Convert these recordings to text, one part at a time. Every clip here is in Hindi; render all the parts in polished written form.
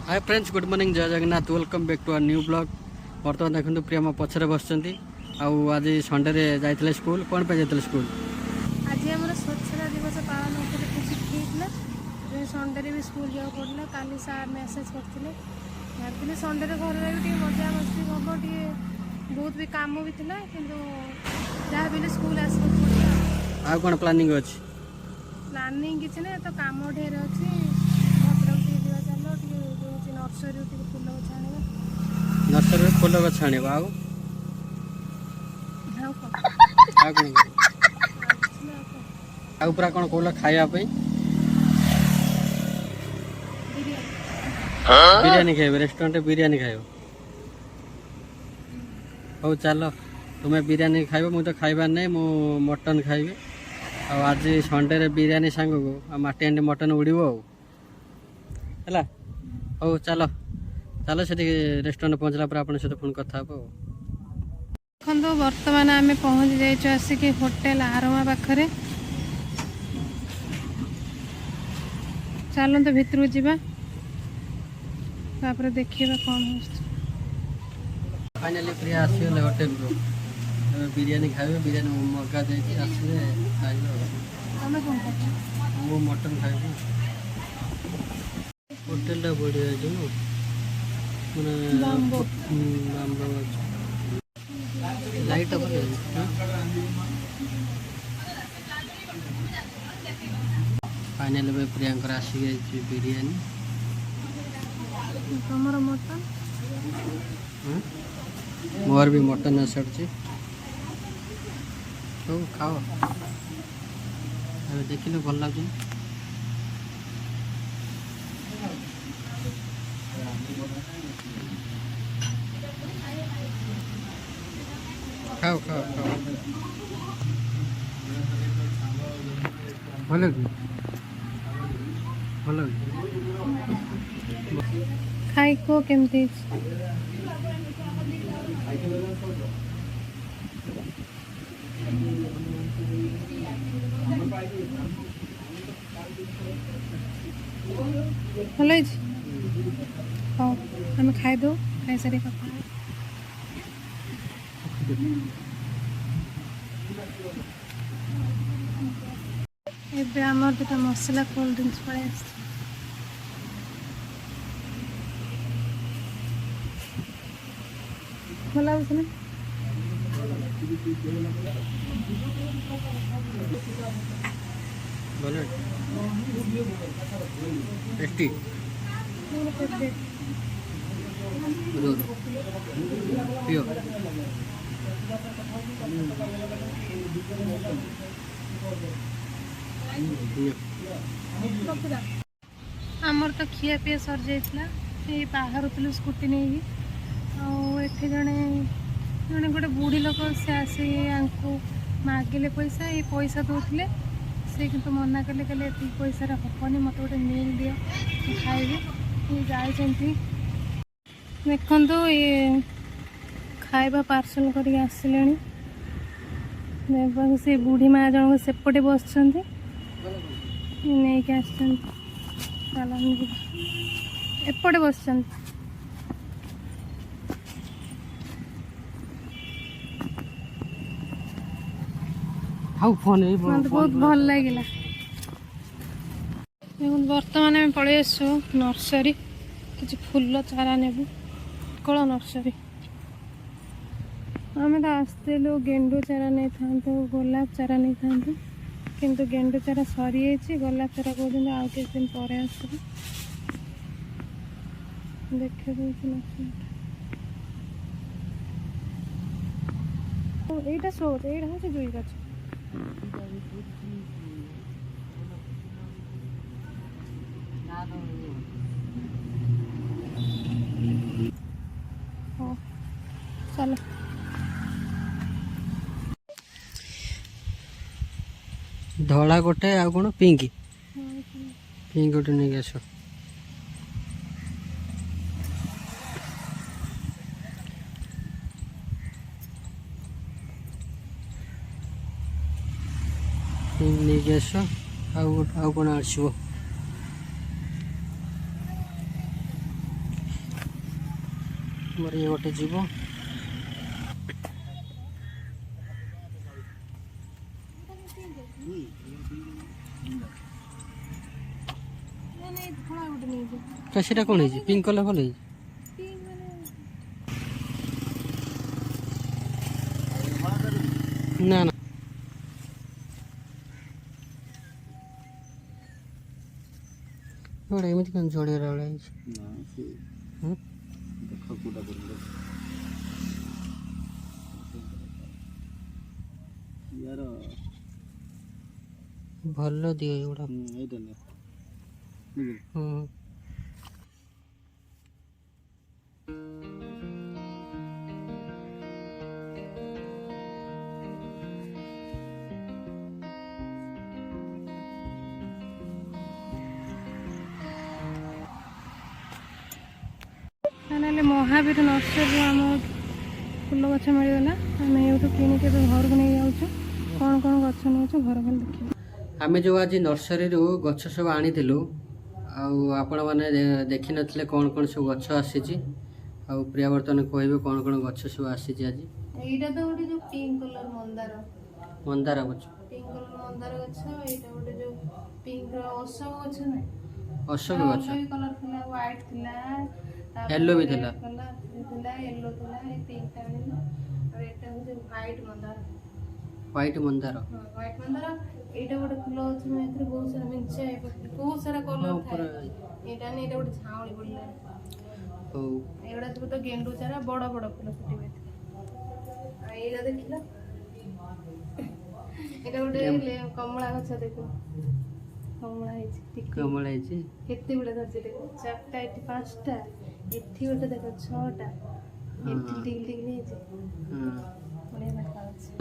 Hi friends, good morning, Jai Jagannath, welcome back to our new blog. बर्तमान देखो प्रियम पछरे बस आज संडे जाते स्कूल। कौन पे जाते स्कूल? आज आम स्वच्छता दिवस पालन होते किसी ठीक ना संडे भी स्कूल जा पड़ा। काली सार मेसेज करते भाई संडे घर रही मजा मस्ती हम बहुत भी काम भी था कि जहाँ भी स्कूल आसक पड़ा। कौन प्लानिंग अच्छी? प्लानिंग किसी ना तो कम ढेर अच्छी। भद्रक जा चलो जो नर्सरी फूल गछ आने नर्सरी फूल गछ आने पूरा कौन कहल खावाई बिरियानी खाइब? रेस्टोरेंट बिरियानी खाइब? हो चलो तुम्हें बिरियानी खाइब, मुझे तो खाइबार नहीं, मु मटन खाइबी। आज संडे बिरियानी सांग को माटी हांडी मटन उड़ो है। हो चलो चलो से रेस्टोरेंट पहुँचला पर आपन सहित फोन कथा देखो बर्तमान आम पहुँच जाइए आसिक होटेल आरमा पाखरे। चलते भितर जावा देखा कौन हो। फाइनाली प्रिया आसगले होटेल को बिरियानी खाइबे। बिरियानी मगा जाइए आसले खाइबे। वो मटन खाइबे। होटेल टा बढ़िया है लाइट फाइनाली प्रियांकर आसी गई बिरियानी। तुमर मटन मोर भी मटन आसड़ी तो खाओ। देख लो भल लगे खाओ खाओ खाओ भल भल खाई को केमती भल हाँ आम खाईदे खाई सारी कथा एबे आमर दुटा मसला कोल्ड ड्रिंक्स पड़े भल लगे ना। टेस्टी पियो। आमर तो खिया पिया सर जाइला बाहर थी स्कूटी नहीं आठे जड़े जड़े गोटे बुढ़ी लोक से आसी मागिले पैसा ये पैसा दौले से कि मना कले कहले ये पैसा हेनी मत गोटे मिल दियो खाइबी। ये जाइए देखु ये खाइबा पार्सल करके आसिले से बुढ़ी माँ जन सेपटे बस नहीं एपटे बस मत बहुत भल लगे। बर्तमान आम पलि आसु नर्सरी किसी फूल चारा नेबू कल नर्सरी। आम तो आसलु गेंडू चारा नहीं था गोलाप चारा नहीं था किंतु गेंडू चारा सरी जाइए। गोलाप चारा कहते आउ किस दिन पर आस देखा यहीटा शो यहाँ हूँ जुई गछ चलो धला गोटे आ कौन पिंक पिंक गोटे नहीं आस। नहीं आस कौन आसो ଆମର ଇଏ ଗୋଟେ ଯିବ। ସେଇଟା କ'ଣ ହେଇଛି? ପିଙ୍କ କଲର୍ ଭଲ ହେଇଛି। ନା ନା ଏମିତି କ'ଣ ଜଡ଼ିଆର ଭଳିଆ ହେଇଛି? ଭଲ ଦିଅ ଏଗୁଡ଼ା। ତାହେଲେ ମହାବୀର ନର୍ସରୀରୁ ଆମ ଫୁଲ ଗଛ ମିଳିଗଲା। ଆମେ ଏଇଠୁ କିଣିକି ଏବେ ଘରକୁ ନେଇ ଯାଉଛୁ। କ'ଣ କ'ଣ ଗଛ ନେଉଛୁ ଘର ଖାଲି ଦେଖିବୁ। ଆମେ ଯେଉଁ ଆଜି ନର୍ସରୀରୁ ଗଛ ସବୁ ଆଣିଥିଲୁ, ଆଉ ଆପଣମାନେ ଦେଖିନଥିଲେ କ'ଣ କ'ଣ ସବୁ ଗଛ ଆସିଛି। ଆଉ ପ୍ରିୟା ବର୍ତ୍ତମାନ କହିବେ କ'ଣ କ'ଣ ଗଛ ସବୁ ଆସିଛି ଆଜି। ଏଇଟା ତ ଗୋଟେ ଯୋଉ ପିଙ୍କ କଲର ମନ୍ଦାର ଗଛ, ପିଙ୍କ କଲର ମନ୍ଦାର ଗଛ। ଏଇଟା ଗୋଟେ ଯୋଉ ପିଙ୍କ ଅଶୋକ ଗଛ ନାହିଁ, ଅଶୋକ ଗଛ, କଲର ଥିଲା, ହ୍ୱାଇଟ ଥିଲା, ୟେଲୋ ବି ଥିଲା, ୟେଲୋ ଥିଲା। ଏଇ ପିଙ୍କଟା ଆଣିଲୁ। ଆଉ ଏଇଟା ହଉଛି ହ୍ୱାଇଟ ମନ୍ଦାର। ହ୍ୱାଇଟ ମନ୍ଦାର। ଏଇଟା ଗୋଟେ ଫୁଲ ଗଛ। ଏଥିରେ ବହୁତ ସାରା ମିଞ୍ଚା ବହୁତ ସାରା କଲର ଥାଏ। ଏଇଟା ଗୋଟେ ଝାଉଁଳି ପଡ଼ିଲା। ଏଗୁଡ଼ା ସବୁ ତ ଗେଣ୍ଡୁ ଚାରା, ବଡ଼ ବଡ଼ ଫୁଲ ଫୁଟିବ ଏଥିରେ। ଆଉ ଏଇଟା ଦେଖିଲ, ଏଇଟା ଗୋଟେ କମଳା ଗଛ। ଦେଖ କମଳା ହେଇଛି, କେତେ ଗୁଡେ ଧରିଛି ଦେଖ। 4ଟା, ଏଠି 5ଟା, ଏଠି ଗୋଟେ ଦେଖ 6ଟା, ଏଠି ଟିକି ହେଇଛି।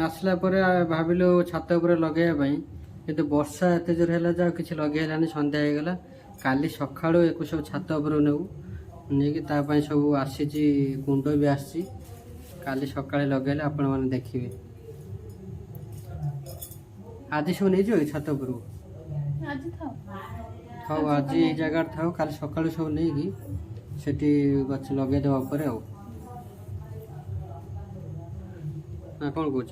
ଆସିଲା ପରେ ଭାବିଲୁ ଛାତ ଉପରେ ଲଗେଇବା ପାଇଁ, କିନ୍ତୁ ବର୍ଷା ଏତେ ଜୋର ହେଲା ଯେ ଆଉ କିଛି ଲଗେଇ ହେଲାନି। ସନ୍ଧ୍ୟା ହେଇଗଲା। କାଲି ସକାଳୁ ୟାକୁ ସବୁ ଛାତ ଉପରକୁ ନେଇକି ତା ପାଇଁ ସବୁ ଆସିଛି, କୁଣ୍ଡ ବି ଆସିଛି। କାଲି ସକାଳେ ଲଗେଇଲେ ଆପଣମାନେ ଦେଖିବେ। ଆଜି ସବୁ ନେଇଯିବ କି ଛାତ ଉପରକୁ? ଥାଉ, ଆଜି ଏଇ ଜାଗାରେ ଥାଉ। କାଲି ସକାଳୁ ସବୁ ନେଇକି ସେଠି ଗଛ ଲଗେଇଦେବା ଉପରେ ଆଉ। ନା କ'ଣ କହୁଛ?